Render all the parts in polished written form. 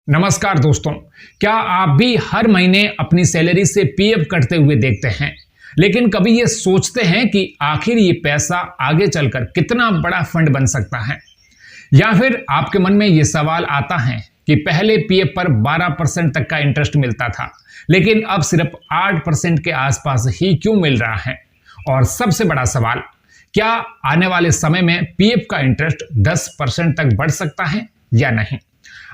नमस्कार दोस्तों, क्या आप भी हर महीने अपनी सैलरी से पीएफ कटते हुए देखते हैं, लेकिन कभी ये सोचते हैं कि आखिर ये पैसा आगे चलकर कितना बड़ा फंड बन सकता है? या फिर आपके मन में ये सवाल आता है कि पहले पीएफ पर 12% तक का इंटरेस्ट मिलता था, लेकिन अब सिर्फ 8% के आसपास ही क्यों मिल रहा है? और सबसे बड़ा सवाल, क्या आने वाले समय में पीएफ का इंटरेस्ट 10% तक बढ़ सकता है या नहीं?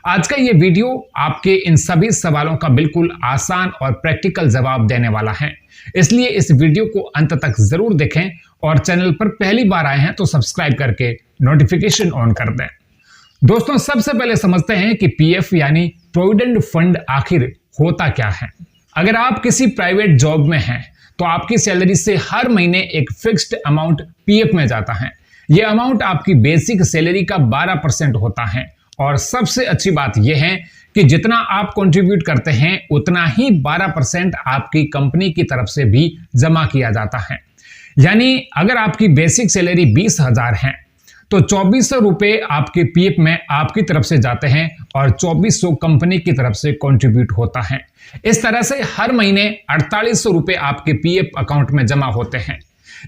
आज का ये वीडियो आपके इन सभी सवालों का बिल्कुल आसान और प्रैक्टिकल जवाब देने वाला है। इसलिए इस वीडियो को अंत तक जरूर देखें और चैनल पर पहली बार आए हैं तो सब्सक्राइब करके नोटिफिकेशन ऑन कर दें। दोस्तों, सबसे पहले समझते हैं कि पीएफ यानी प्रोविडेंट फंड आखिर होता क्या है। अगर आप किसी प्राइवेट जॉब में हैं तो आपकी सैलरी से हर महीने एक फिक्स्ड अमाउंट पीएफ में जाता है। यह अमाउंट आपकी बेसिक सैलरी का 12% होता है और सबसे अच्छी बात यह है कि जितना आप कंट्रीब्यूट करते हैं उतना ही 12% आपकी कंपनी की तरफ से भी जमा किया जाता है। यानी अगर आपकी बेसिक सैलरी 20,000 है तो 2400 रुपए आपके पीएफ में आपकी तरफ से जाते हैं और 2400 कंपनी की तरफ से कंट्रीब्यूट होता है। इस तरह से हर महीने 4800 रुपए आपके पीएफ अकाउंट में जमा होते हैं।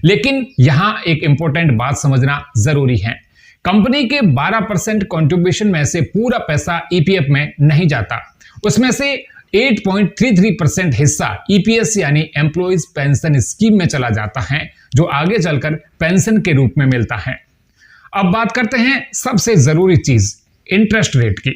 लेकिन यहां एक इंपॉर्टेंट बात समझना जरूरी है। कंपनी के 12% कंट्रीब्यूशन में से पूरा पैसा ईपीएफ में नहीं जाता। उसमें से 8.33% हिस्सा ईपीएस यानी एम्प्लॉइज पेंशन स्कीम में चला जाता है, जो आगे चलकर पेंशन के रूप में मिलता है। अब बात करते हैं सबसे जरूरी चीज, इंटरेस्ट रेट की।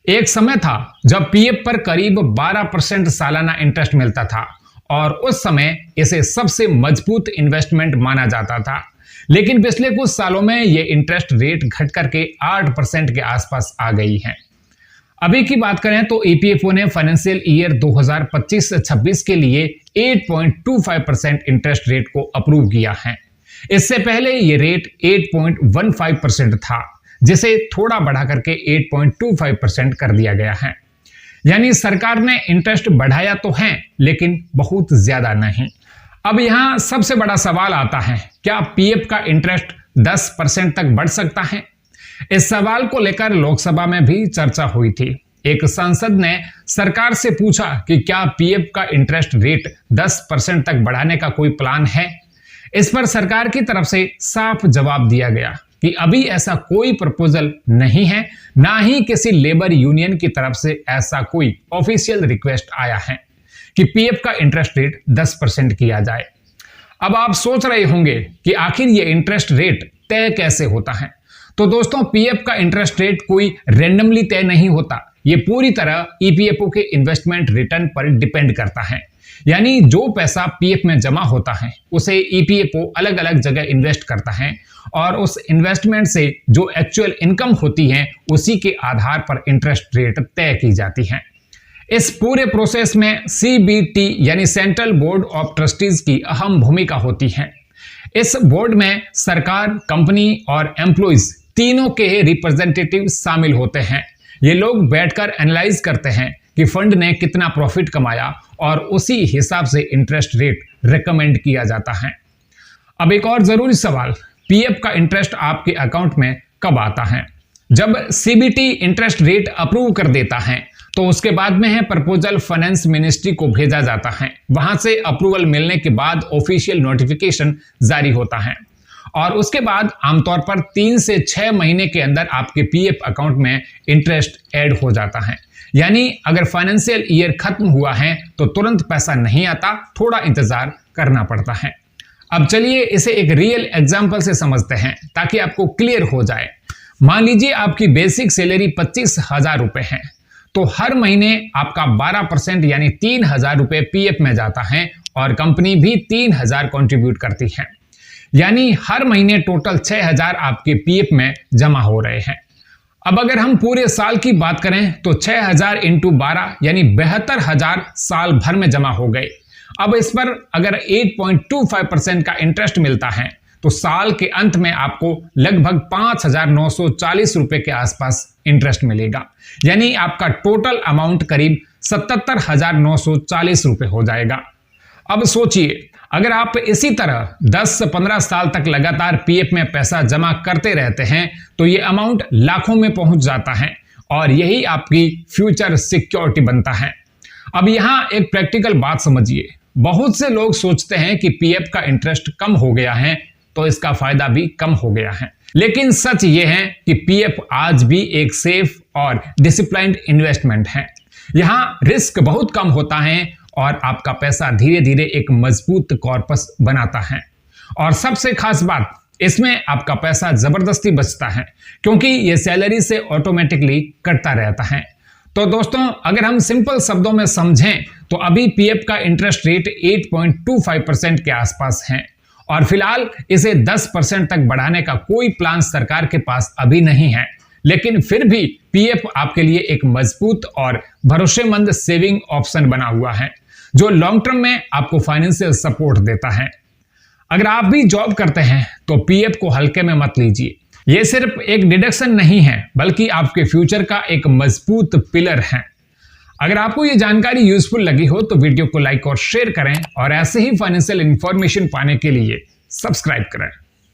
एक समय था जब पीएफ पर करीब 12% सालाना इंटरेस्ट मिलता था और उस समय इसे सबसे मजबूत इन्वेस्टमेंट माना जाता था। लेकिन पिछले कुछ सालों में यह इंटरेस्ट रेट घट करके 8% के आसपास आ गई है। अभी की बात करें तो ईपीएफओ ने फाइनेंशियल ईयर 2025 से 26 के लिए 8.25% इंटरेस्ट रेट को अप्रूव किया है। इससे पहले यह रेट 8.15% था, जिसे थोड़ा बढ़ा करके 8.25% कर दिया गया है। यानी सरकार ने इंटरेस्ट बढ़ाया तो है, लेकिन बहुत ज्यादा नहीं। अब यहां सबसे बड़ा सवाल आता है, क्या पीएफ का इंटरेस्ट 10% तक बढ़ सकता है? इस सवाल को लेकर लोकसभा में भी चर्चा हुई थी। एक सांसद ने सरकार से पूछा कि क्या पीएफ का इंटरेस्ट रेट 10% तक बढ़ाने का कोई प्लान है? इस पर सरकार की तरफ से साफ जवाब दिया गया कि अभी ऐसा कोई प्रपोजल नहीं है, ना ही किसी लेबर यूनियन की तरफ से ऐसा कोई ऑफिशियल रिक्वेस्ट आया है कि पीएफ का इंटरेस्ट रेट 10% किया जाए। अब आप सोच रहे होंगे कि आखिर ये इंटरेस्ट रेट तय कैसे होता है। तो दोस्तों, पीएफ का इंटरेस्ट रेट कोई रैंडमली तय नहीं होता। ये पूरी तरह ईपीएफओ के इन्वेस्टमेंट रिटर्न पर डिपेंड करता है। यानी जो पैसा पीएफ में जमा होता है उसे ईपीएफओ अलग अलग जगह इन्वेस्ट करता है और उस इन्वेस्टमेंट से जो एक्चुअल इनकम होती है उसी के आधार पर इंटरेस्ट रेट तय की जाती है। इस पूरे प्रोसेस में सीबीटी यानी सेंट्रल बोर्ड ऑफ ट्रस्टीज की अहम भूमिका होती है। इस बोर्ड में सरकार, कंपनी और एम्प्लॉइज तीनों के रिप्रेजेंटेटिव शामिल होते हैं। ये लोग बैठकर एनालाइज करते हैं कि फंड ने कितना प्रॉफिट कमाया और उसी हिसाब से इंटरेस्ट रेट रिकमेंड किया जाता है। अब एक और जरूरी सवाल, पीएफ का इंटरेस्ट आपके अकाउंट में कब आता है? जब सीबीटी इंटरेस्ट रेट अप्रूव कर देता है तो उसके बाद में है प्रपोजल फाइनेंस मिनिस्ट्री को भेजा जाता है। वहां से अप्रूवल मिलने के बाद ऑफिशियल नोटिफिकेशन जारी होता है और उसके बाद आमतौर पर 3 से 6 महीने के अंदर आपके पीएफ अकाउंट में इंटरेस्ट ऐड हो जाता है। यानी अगर फाइनेंशियल ईयर खत्म हुआ है तो तुरंत पैसा नहीं आता, थोड़ा इंतजार करना पड़ता है। अब चलिए इसे एक रियल एग्जाम्पल से समझते हैं ताकि आपको क्लियर हो जाए। मान लीजिए आपकी बेसिक सैलरी 25,000 रुपए है, तो हर महीने आपका 12% यानी 3,000 रुपए पीएफ में जाता है और कंपनी भी 3,000 कंट्रीब्यूट करती है। यानी हर महीने टोटल 6,000 आपके पीएफ में जमा हो रहे हैं। अब अगर हम पूरे साल की बात करें तो 6,000 इंटू 12 यानी 72,000 साल भर में जमा हो गए। अब इस पर अगर 8.25% का इंटरेस्ट मिलता है तो साल के अंत में आपको लगभग 5,940 रुपए के आसपास इंटरेस्ट मिलेगा। यानी आपका टोटल अमाउंट करीब 77,940 रुपए हो जाएगा। अब सोचिए, अगर आप इसी तरह 10 से 15 साल तक लगातार पीएफ में पैसा जमा करते रहते हैं तो ये अमाउंट लाखों में पहुंच जाता है और यही आपकी फ्यूचर सिक्योरिटी बनता है। अब यहां एक प्रैक्टिकल बात समझिए, बहुत से लोग सोचते हैं कि पीएफ का इंटरेस्ट कम हो गया है तो इसका फायदा भी कम हो गया है, लेकिन सच यह है कि पीएफ आज भी एक सेफ और डिसिप्लिन्ड इन्वेस्टमेंट है। यहां रिस्क बहुत कम होता है और आपका पैसा धीरे धीरे एक मजबूत कॉर्पस बनाता है। और सबसे खास बात, इसमें आपका पैसा जबरदस्ती बचता है क्योंकि यह सैलरी से ऑटोमेटिकली कटता रहता है। तो दोस्तों, अगर हम सिंपल शब्दों में समझें तो अभी पीएफ का इंटरेस्ट रेट 8.25% के आसपास है और फिलहाल इसे 10% तक बढ़ाने का कोई प्लान सरकार के पास अभी नहीं है, लेकिन फिर भी पीएफ आपके लिए एक मजबूत और भरोसेमंद सेविंग ऑप्शन बना हुआ है जो लॉन्ग टर्म में आपको फाइनेंशियल सपोर्ट देता है। अगर आप भी जॉब करते हैं तो पीएफ को हल्के में मत लीजिए। यह सिर्फ एक डिडक्शन नहीं है बल्कि आपके फ्यूचर का एक मजबूत पिलर है। अगर आपको यह जानकारी यूजफुल लगी हो तो वीडियो को लाइक और शेयर करें और ऐसे ही फाइनेंशियल इंफॉर्मेशन पाने के लिए सब्सक्राइब करें।